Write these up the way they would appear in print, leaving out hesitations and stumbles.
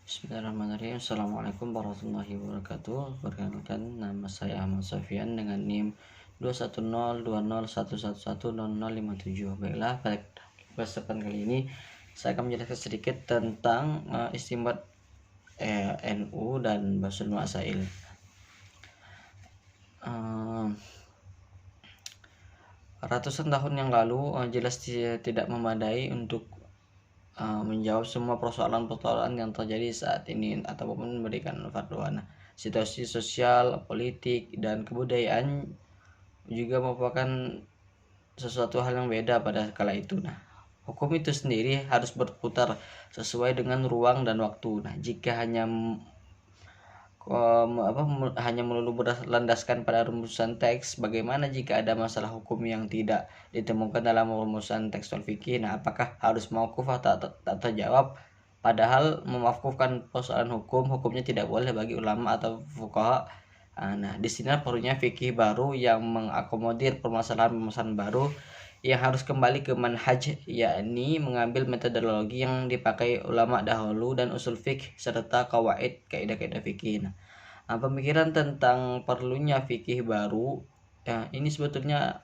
Bismillahirrahmanirrahim. Assalamualaikum warahmatullahi wabarakatuh. Perkenalkan, nama saya Ahmad Sofyan dengan NIM 2102011110057. Baiklah, pada kesempatan kali ini saya akan menjelaskan sedikit tentang istimbat NU dan Basul Masail. Ratusan tahun yang lalu jelas tidak memadai untuk menjawab semua persoalan-persoalan yang terjadi saat ini ataupun memberikan fatwa. Situasi sosial, politik, dan kebudayaan juga merupakan sesuatu hal yang beda pada kala itu. Hukum itu sendiri harus berputar sesuai dengan ruang dan waktu. Jika hanya melulu berlandaskan pada rumusan teks, bagaimana jika ada masalah hukum yang tidak ditemukan dalam rumusan tekstual fikih? Apakah harus mauquf atau tak terjawab? Padahal memaufkan persoalan hukumnya tidak boleh bagi ulama atau fuqaha. Di sini perlunya fikih baru yang mengakomodir permasalahan baru yang harus kembali ke manhaj, yakni mengambil metodologi yang dipakai ulama dahulu dan usul fikih serta kawaid kaidah-kaidah fikih. Pemikiran tentang perlunya fikih baru ini sebetulnya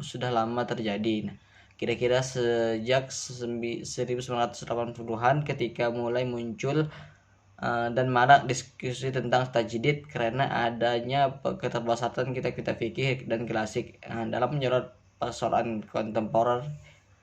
sudah lama terjadi. Kira-kira sejak 1980-an ketika mulai muncul dan marak diskusi tentang tajdid karena adanya keterbatasan kitab-kitab fikih dan klasik dalam menyorot persoalan kontemporer.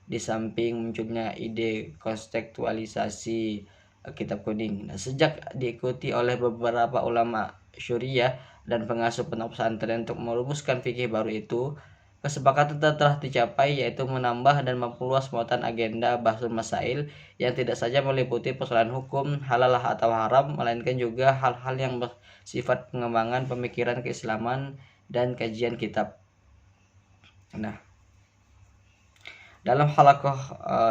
Di samping munculnya ide kontekstualisasi kitab kuning, sejak diikuti oleh beberapa ulama syuriah dan pengasuh pondok pesantren untuk merumuskan fikih baru itu, kesepakatan telah dicapai, yaitu menambah dan memperluas muatan agenda Bahsul Masail yang tidak saja meliputi persoalan hukum halal atau haram, melainkan juga hal-hal yang bersifat pengembangan pemikiran keislaman dan kajian kitab. Dalam halakoh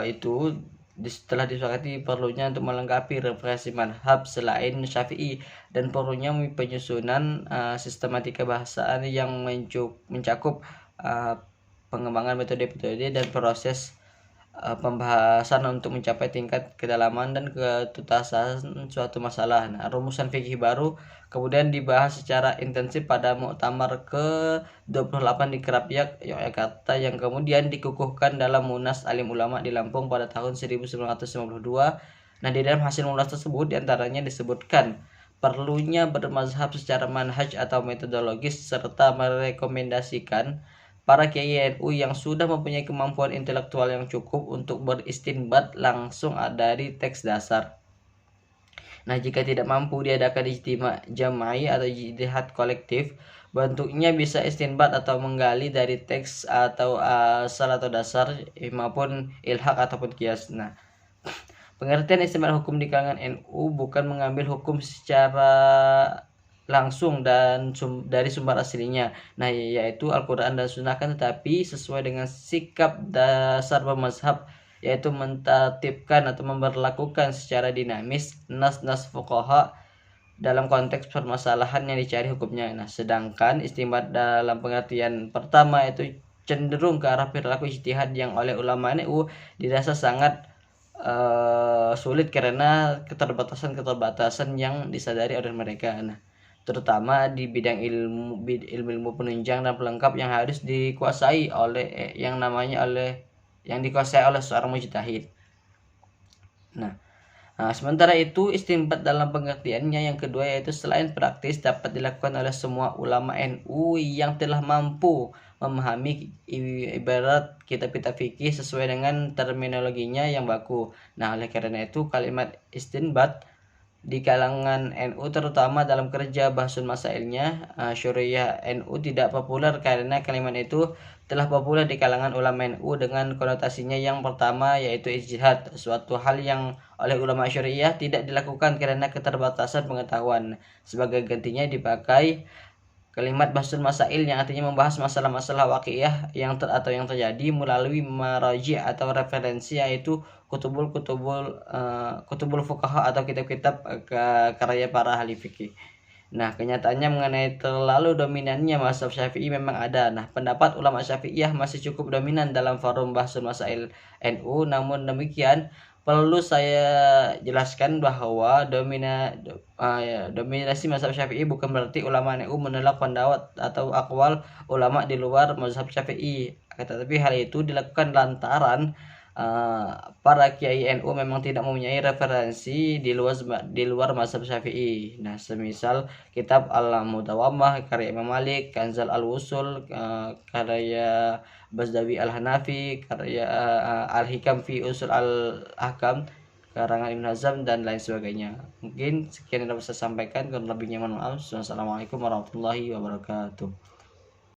itu setelah disepakati perlunya untuk melengkapi referensi madhab selain Syafi'i dan perlunya penyusunan sistematika bahasaan yang mencakup pengembangan metode-metode dan proses pembahasan untuk mencapai tingkat kedalaman dan ketuntasan suatu masalah. Rumusan fikih baru kemudian dibahas secara intensif pada Muktamar ke-28 di Krapyak, Yogyakarta, yang kemudian dikukuhkan dalam Munas Alim Ulama di Lampung pada tahun 1952. Di dalam hasil munas tersebut diantaranya disebutkan perlunya bermazhab secara manhaj atau metodologis serta merekomendasikan para kiai NU yang sudah mempunyai kemampuan intelektual yang cukup untuk beristinbat langsung dari teks dasar. Jika tidak mampu diadakan ijtima jama'i atau ijtihad kolektif, bentuknya bisa istinbat atau menggali dari teks atau asal atau dasar maupun ilhaq ataupun qiyas. Pengertian istinbat hukum di kalangan NU bukan mengambil hukum secara langsung dan dari sumber aslinya, yaitu Al-Quran dan Sunnah, tetapi sesuai dengan sikap dasar pemazhab, yaitu mentertibkan atau memperlakukan secara dinamis nas-nas fuqaha dalam konteks permasalahan yang dicari hukumnya. Sedangkan istinbat dalam pengertian pertama itu cenderung ke arah perilaku ijtihad yang oleh ulama NU dirasa sangat sulit karena keterbatasan yang disadari oleh mereka, terutama di bidang ilmu penunjang dan pelengkap yang harus dikuasai oleh yang dikuasai oleh seorang mujtahid. Sementara itu istinbat dalam pengertiannya yang kedua, yaitu selain praktis, dapat dilakukan oleh semua ulama NU yang telah mampu memahami ibarat kitab-kitab fikih sesuai dengan terminologinya yang baku. Oleh karena itu kalimat istinbat di kalangan NU, terutama dalam kerja Bahsul Masailnya Syuriah NU, tidak populer karena kalimat itu telah populer di kalangan ulama NU dengan konotasinya yang pertama, yaitu ijtihad, suatu hal yang oleh ulama Syuriah tidak dilakukan karena keterbatasan pengetahuan. Sebagai gantinya dipakai kalimat Bahsul Masail yang artinya membahas masalah-masalah waqiah yang terjadi melalui maraji atau referensi, yaitu kutubul fuqaha atau kitab-kitab karya para ahli fikih. Kenyataannya mengenai terlalu dominannya mazhab Syafi'i memang ada. Pendapat ulama Syafi'iyah masih cukup dominan dalam forum Bahsul Masail NU. Namun demikian, perlu saya jelaskan bahwa dominasi mazhab Syafi'i bukan berarti ulama NU menolak pendapat atau akwal ulama di luar mazhab Syafi'i. Tetapi hal itu dilakukan lantaran para kiai NU memang tidak mempunyai referensi di luar mazhab Syafi'i. Nah, semisal kitab Al-Mudawwamah karya Imam Malik, Kanzal Al-Wusul karya Bazdawi Al-Hanafi, karya Al-Hikam fi Usul Al-Ahkam karangan Ibn Hazm dan lain sebagainya. Mungkin sekian yang dapat saya sampaikan, kurang lebihnya mohon maaf. Wassalamualaikum warahmatullahi wabarakatuh.